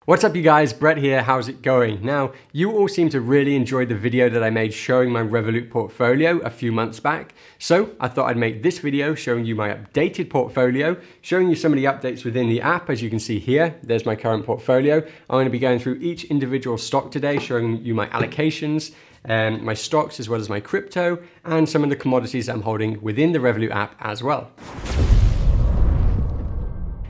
What's up you guys, Bret here, how's it going? Now, you all seem to really enjoy the video that I made showing my Revolut portfolio a few months back. So I thought I'd make this video showing you my updated portfolio, showing you some of the updates within the app. As you can see here, there's my current portfolio. I'm going to be going through each individual stock today, showing you my allocations, my stocks as well as my crypto, and some of the commodities I'm holding within the Revolut app as well.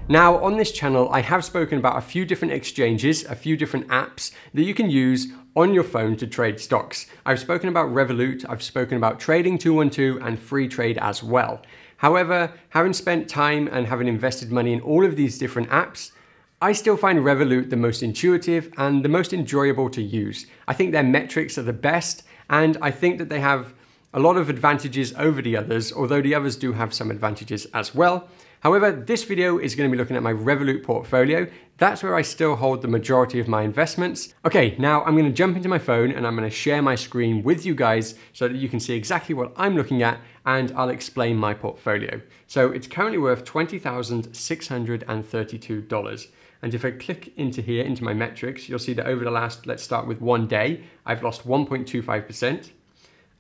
Now, on this channel, I have spoken about a few different exchanges, a few different apps that you can use on your phone to trade stocks. I've spoken about Revolut, I've spoken about Trading 212 and Free Trade as well. However, having spent time and having invested money in all of these different apps, I still find Revolut the most intuitive and the most enjoyable to use. I think their metrics are the best, and I think that they have a lot of advantages over the others, although the others do have some advantages as well. However, this video is going to be looking at my Revolut portfolio. That's where I still hold the majority of my investments. Okay, now I'm going to jump into my phone and I'm going to share my screen with you guys so that you can see exactly what I'm looking at, and I'll explain my portfolio. So it's currently worth $20,632. And if I click into here, into my metrics, you'll see that over the last, let's start with 1 day, I've lost 1.25%.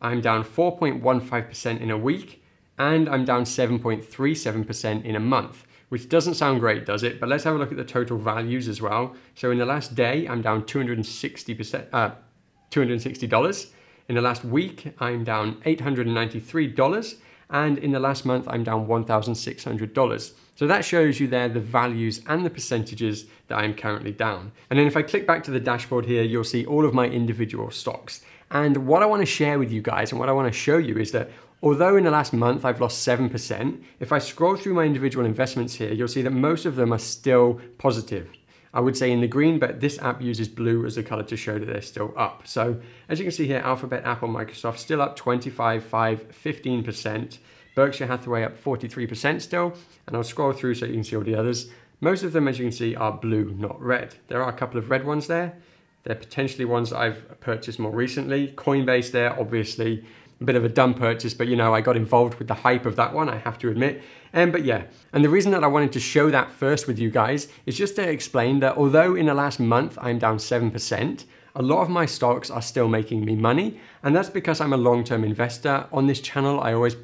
I'm down 4.15% in a week. And I'm down 7.37% in a month, which doesn't sound great, does it? But let's have a look at the total values as well. So in the last day, I'm down $260. In the last week, I'm down $893. And in the last month, I'm down $1,600. So that shows you there the values and the percentages that I'm currently down. And then if I click back to the dashboard here, you'll see all of my individual stocks. And what I want to share with you guys and what I want to show you is that although in the last month I've lost 7%, if I scroll through my individual investments here, you'll see that most of them are still positive. I would say in the green, but this app uses blue as a color to show that they're still up. So as you can see here, Alphabet, Apple, Microsoft still up 25, 5, 15%. Berkshire Hathaway up 43% still. And I'll scroll through so you can see all the others. Most of them, as you can see, are blue, not red. There are a couple of red ones there. They're potentially ones that I've purchased more recently. Coinbase there, obviously. A bit of a dumb purchase, but you know, I got involved with the hype of that one, I have to admit. But yeah, and the reason that I wanted to show that first with you guys is just to explain that although in the last month I'm down 7%, a lot of my stocks are still making me money. And that's because I'm a long-term investor. On this channel, I always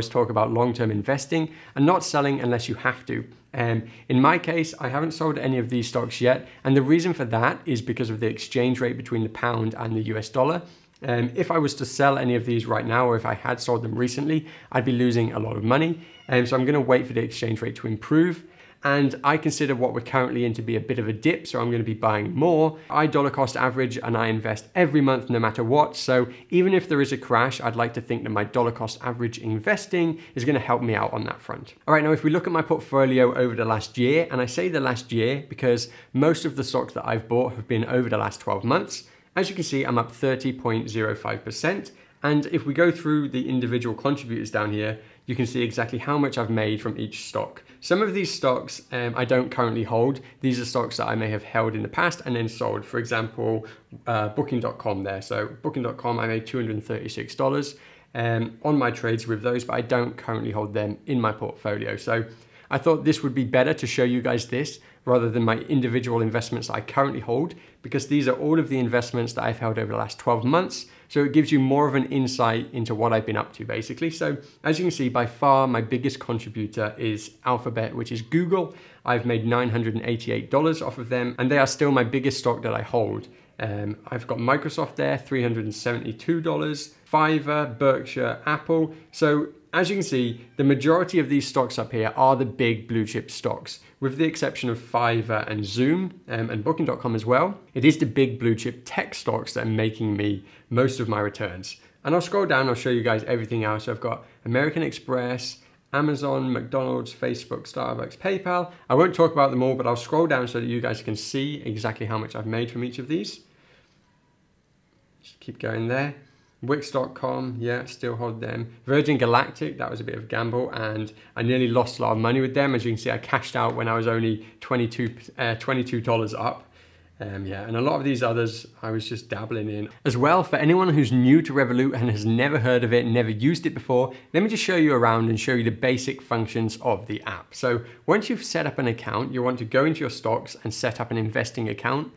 talk about long-term investing and not selling unless you have to. In my case, I haven't sold any of these stocks yet. And the reason for that is because of the exchange rate between the pound and the US dollar. If I was to sell any of these right now, or if I had sold them recently, I'd be losing a lot of money. So I'm going to wait for the exchange rate to improve. And I consider what we're currently in to be a bit of a dip, so I'm going to be buying more. I dollar cost average and I invest every month no matter what. So even if there is a crash, I'd like to think that my dollar cost average investing is going to help me out on that front. All right, now if we look at my portfolio over the last year, and I say the last year because most of the stocks that I've bought have been over the last 12 months. As you can see, I'm up 30.05%. And if we go through the individual contributors down here, you can see exactly how much I've made from each stock. Some of these stocks I don't currently hold. These are stocks that I may have held in the past and then sold. For example, Booking.com there. So Booking.com, I made $236 on my trades with those, but I don't currently hold them in my portfolio. So I thought this would be better to show you guys this rather than my individual investments that I currently hold, because these are all of the investments that I've held over the last 12 months. So it gives you more of an insight into what I've been up to basically. So as you can see, by far my biggest contributor is Alphabet, which is Google. I've made $988 off of them, and they are still my biggest stock that I hold. I've got Microsoft there, $372, Fiverr, Berkshire, Apple. So as you can see, the majority of these stocks up here are the big blue chip stocks, with the exception of Fiverr and Zoom and Booking.com as well. It is the big blue chip tech stocks that are making me most of my returns. And I'll scroll down, I'll show you guys everything else. So I've got American Express, Amazon, McDonald's, Facebook, Starbucks, PayPal. I won't talk about them all, but I'll scroll down so that you guys can see exactly how much I've made from each of these. Just keep going there. Wix.com, yeah, still hold them. Virgin Galactic, that was a bit of a gamble, and I nearly lost a lot of money with them. As you can see, I cashed out when I was only $22 up. Yeah, and a lot of these others I was just dabbling in. As well, for anyone who's new to Revolut and has never heard of it, never used it before, let me just show you around and show you the basic functions of the app. So once you've set up an account, you want to go into your stocks and set up an investing account.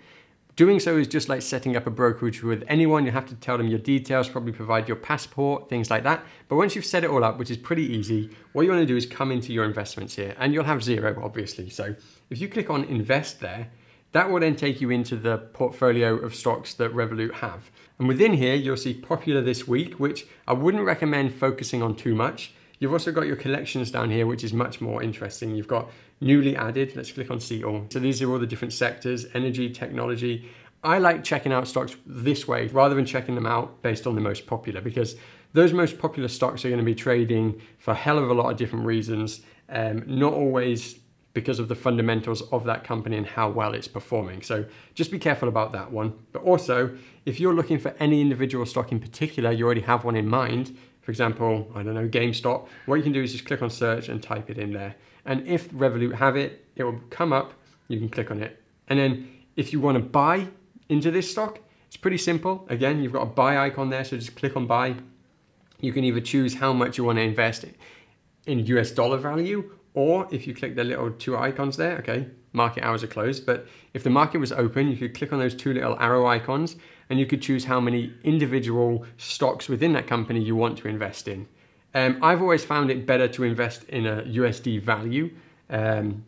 Doing so is just like setting up a brokerage with anyone. You have to tell them your details, probably provide your passport, things like that. But once you've set it all up, which is pretty easy, what you want to do is come into your investments here, and you'll have zero, obviously. So if you click on invest there, that will then take you into the portfolio of stocks that Revolut have. And within here, you'll see popular this week, which I wouldn't recommend focusing on too much. You've also got your collections down here, which is much more interesting. You've got newly added, let's click on see all. So these are all the different sectors, energy, technology. I like checking out stocks this way rather than checking them out based on the most popular, because those most popular stocks are going to be trading for a hell of a lot of different reasons, not always because of the fundamentals of that company and how well it's performing. So just be careful about that one. But also, if you're looking for any individual stock in particular, you already have one in mind. For example, I don't know, GameStop, what you can do is just click on search and type it in there. And if Revolut have it, it will come up, you can click on it. And then if you want to buy into this stock, it's pretty simple. Again, you've got a buy icon there, so just click on buy. You can either choose how much you want to invest in US dollar value, or if you click the little two icons there, okay, market hours are closed, but if the market was open, you could click on those two little arrow icons and you could choose how many individual stocks within that company you want to invest in. I've always found it better to invest in a USD value,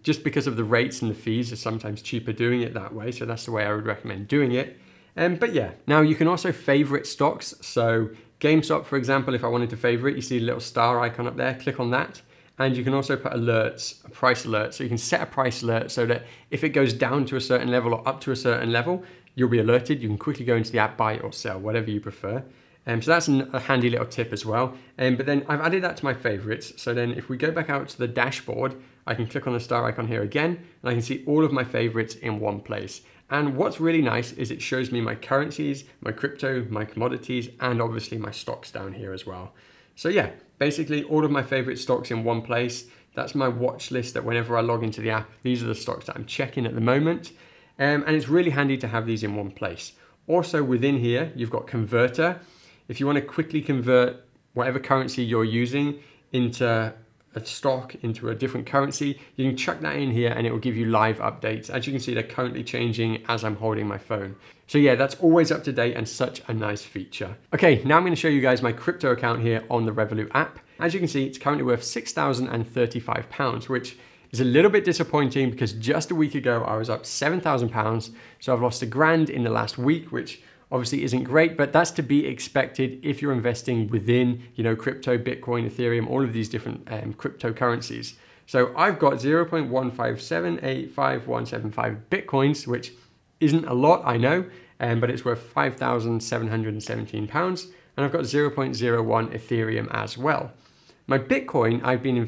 just because of the rates and the fees are sometimes cheaper doing it that way. So that's the way I would recommend doing it. But yeah, now you can also favorite stocks. So GameStop, for example, if I wanted to favorite, you see a little star icon up there, click on that. And you can also put alerts, a price alert. So you can set a price alert so that if it goes down to a certain level or up to a certain level, you'll be alerted. You can quickly go into the app, buy or sell, whatever you prefer. So that's a handy little tip as well. But then I've added that to my favorites. So then if we go back out to the dashboard, I can click on the star icon here again, and I can see all of my favorites in one place. And what's really nice is it shows me my currencies, my crypto, my commodities, and obviously my stocks down here as well. So yeah, basically all of my favorite stocks in one place. That's my watch list that whenever I log into the app, these are the stocks that I'm checking at the moment. And it's really handy to have these in one place. Also within here, you've got converter. If you want to quickly convert whatever currency you're using into a stock, into a different currency, you can chuck that in here and it will give you live updates. As you can see, they're currently changing as I'm holding my phone. So yeah, that's always up to date and such a nice feature. Okay, now I'm going to show you guys my crypto account here on the Revolut app. As you can see, it's currently worth £6,035, which is a little bit disappointing because just a week ago I was up £7,000. So I've lost £1,000 in the last week, which obviously isn't great, but that's to be expected if you're investing within, you know, crypto, Bitcoin, Ethereum, all of these different cryptocurrencies. So I've got 0.1578575 Bitcoins, which isn't a lot, I know, but it's worth £5,717. And I've got 0.01 Ethereum as well. My Bitcoin, I've been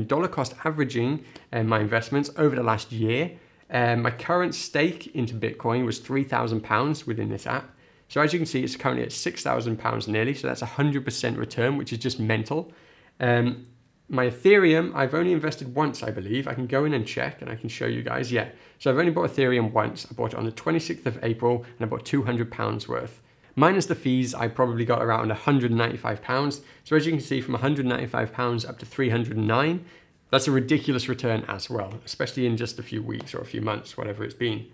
dollar cost averaging my investments over the last year. My current stake into Bitcoin was £3,000 within this app. So as you can see, it's currently at £6,000 nearly. So that's 100% return, which is just mental. My Ethereum, I've only invested once, I believe. I can go in and check and I can show you guys. Yeah, so I've only bought Ethereum once. I bought it on the 26th of April and I bought £200 worth. Minus the fees, I probably got around £195. So as you can see, from £195 up to £309, that's a ridiculous return as well, especially in just a few weeks or a few months, whatever it's been.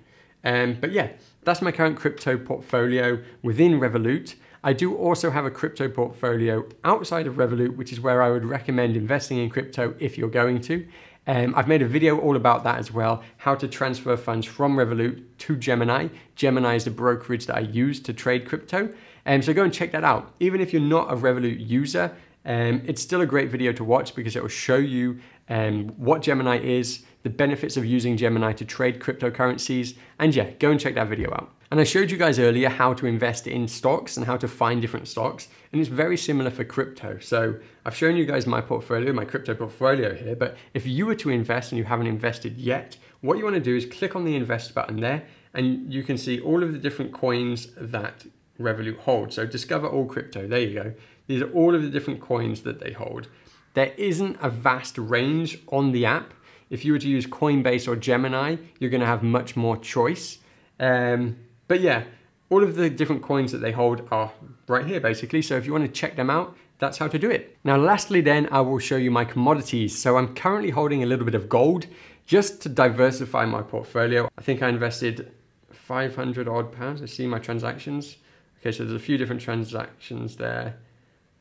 But yeah, that's my current crypto portfolio within Revolut. I do also have a crypto portfolio outside of Revolut, which is where I would recommend investing in crypto if you're going to. I've made a video all about that as well, how to transfer funds from Revolut to Gemini. Gemini is the brokerage that I use to trade crypto. So go and check that out. Even if you're not a Revolut user, it's still a great video to watch because it will show you what Gemini is, the benefits of using Gemini to trade cryptocurrencies, and yeah, go and check that video out. And I showed you guys earlier how to invest in stocks and how to find different stocks, and it's very similar for crypto. So I've shown you guys my portfolio, my crypto portfolio here, but if you were to invest and you haven't invested yet, what you want to do is click on the invest button there, and you can see all of the different coins that Revolut holds. So discover all crypto, there you go. These are all of the different coins that they hold. There isn't a vast range on the app. If you were to use Coinbase or Gemini, you're going to have much more choice. But yeah, all of the different coins that they hold are right here basically. So if you want to check them out, that's how to do it. Now, lastly then, I will show you my commodities. So I'm currently holding a little bit of gold just to diversify my portfolio. I think I invested 500 odd pounds. I see my transactions. Okay, so there's a few different transactions there.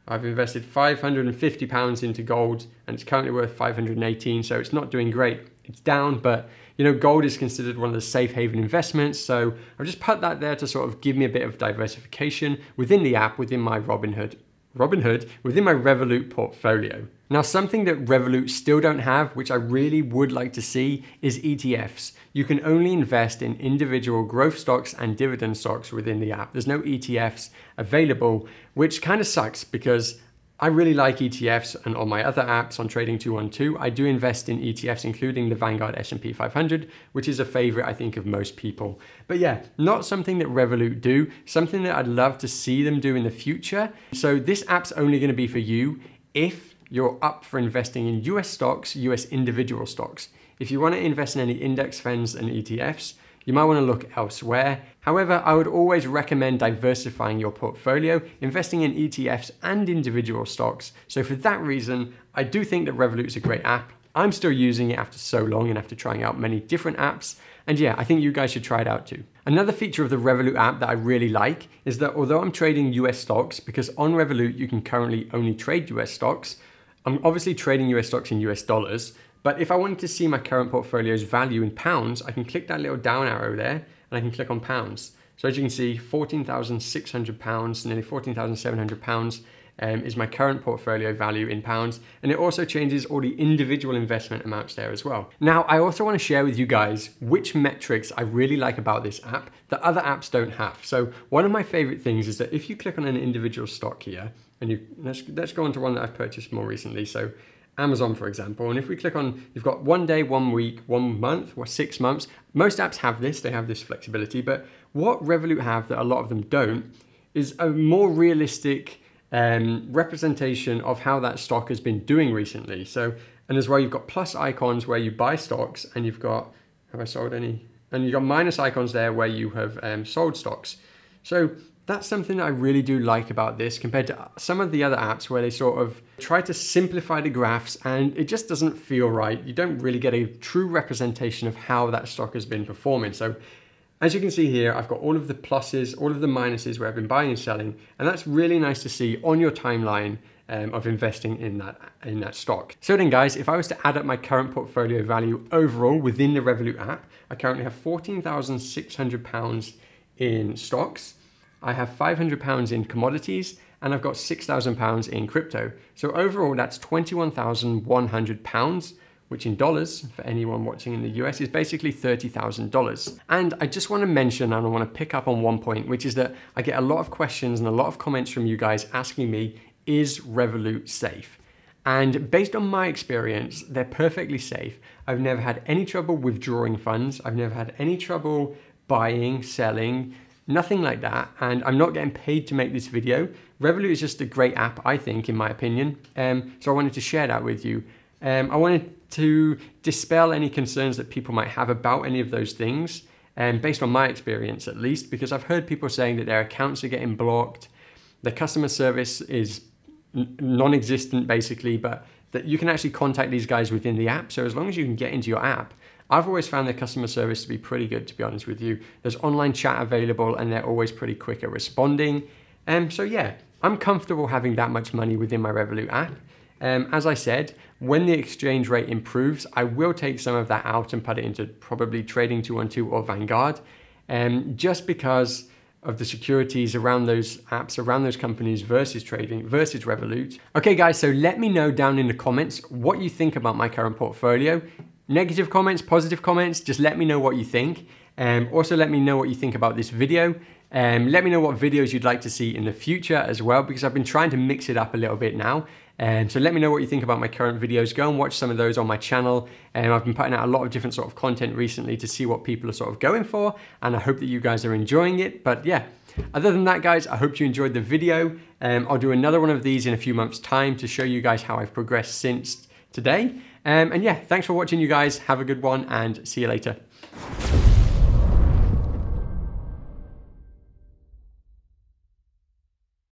I've invested 550 pounds into gold and it's currently worth 518. So it's not doing great. It's down, but you know, gold is considered one of the safe haven investments. So I've just put that there to sort of give me a bit of diversification within the app, within my Robinhood, within my Revolut portfolio. Now, something that Revolut still don't have, which I really would like to see, is ETFs. You can only invest in individual growth stocks and dividend stocks within the app. There's no ETFs available, which kind of sucks because I really like ETFs, and on my other apps on Trading 212, I do invest in ETFs, including the Vanguard S&P 500, which is a favorite, I think, of most people. But yeah, not something that Revolut do, something that I'd love to see them do in the future. So this app's only going to be for you if you're up for investing in US stocks, US individual stocks. If you want to invest in any index funds and ETFs, you might want to look elsewhere. However, I would always recommend diversifying your portfolio, investing in ETFs and individual stocks. So for that reason, I do think that Revolut is a great app. I'm still using it after so long and after trying out many different apps. And yeah, I think you guys should try it out too. Another feature of the Revolut app that I really like is that although I'm trading US stocks, because on Revolut you can currently only trade US stocks, I'm obviously trading US stocks in US dollars. But if I wanted to see my current portfolio's value in pounds, I can click that little down arrow there and I can click on pounds. So as you can see, 14,600 pounds, nearly 14,700 pounds is my current portfolio value in pounds. And it also changes all the individual investment amounts there as well. Now, I also want to share with you guys which metrics I really like about this app that other apps don't have. So one of my favorite things is that if you click on an individual stock here, and let's go on to one that I've purchased more recently. So Amazon, for example, and if we click on, you've got 1 day, 1 week, 1 month, or 6 months. Most apps have this, they have this flexibility, but what Revolut have that a lot of them don't is a more realistic representation of how that stock has been doing recently. So, and as well, you've got plus icons where you buy stocks, and you've got, have I sold any? And you've got minus icons there where you have sold stocks. So that's something that I really do like about this compared to some of the other apps where they sort of try to simplify the graphs and it just doesn't feel right. You don't really get a true representation of how that stock has been performing. So as you can see here, I've got all of the pluses, all of the minuses where I've been buying and selling, and that's really nice to see on your timeline of investing in that stock. So then guys, if I was to add up my current portfolio value overall within the Revolut app, I currently have £14,600 in stocks. I have £500 in commodities, and I've got £6,000 in crypto. So overall, that's £21,100, which in dollars, for anyone watching in the US, is basically $30,000. And I just want to mention, and I want to pick up on one point, which is that I get a lot of questions and a lot of comments from you guys asking me, is Revolut safe? And based on my experience, they're perfectly safe. I've never had any trouble withdrawing funds. I've never had any trouble buying, selling, nothing like that, and I'm not getting paid to make this video. Revolut is just a great app, I think, in my opinion. So I wanted to share that with you. I wanted to dispel any concerns that people might have about any of those things, based on my experience at least, because I've heard people saying that their accounts are getting blocked, their customer service is non-existent basically, but that you can actually contact these guys within the app. So as long as you can get into your app, I've always found their customer service to be pretty good, to be honest with you. There's online chat available and they're always pretty quick at responding. So yeah, I'm comfortable having that much money within my Revolut app. As I said, when the exchange rate improves, I will take some of that out and put it into probably Trading 212 or Vanguard, just because of the securities around those apps, around those companies versus trading, versus Revolut. Okay guys, so let me know down in the comments what you think about my current portfolio. Negative comments, positive comments, just let me know what you think. Also let me know what you think about this video. Let me know what videos you'd like to see in the future as well, because I've been trying to mix it up a little bit now. So let me know what you think about my current videos. Go and watch some of those on my channel. I've been putting out a lot of different sort of content recently to see what people are sort of going for, and I hope that you guys are enjoying it. But yeah, other than that guys, I hope you enjoyed the video. I'll do another one of these in a few months' time to show you guys how I've progressed since today. And yeah, thanks for watching you guys. Have a good one and see you later.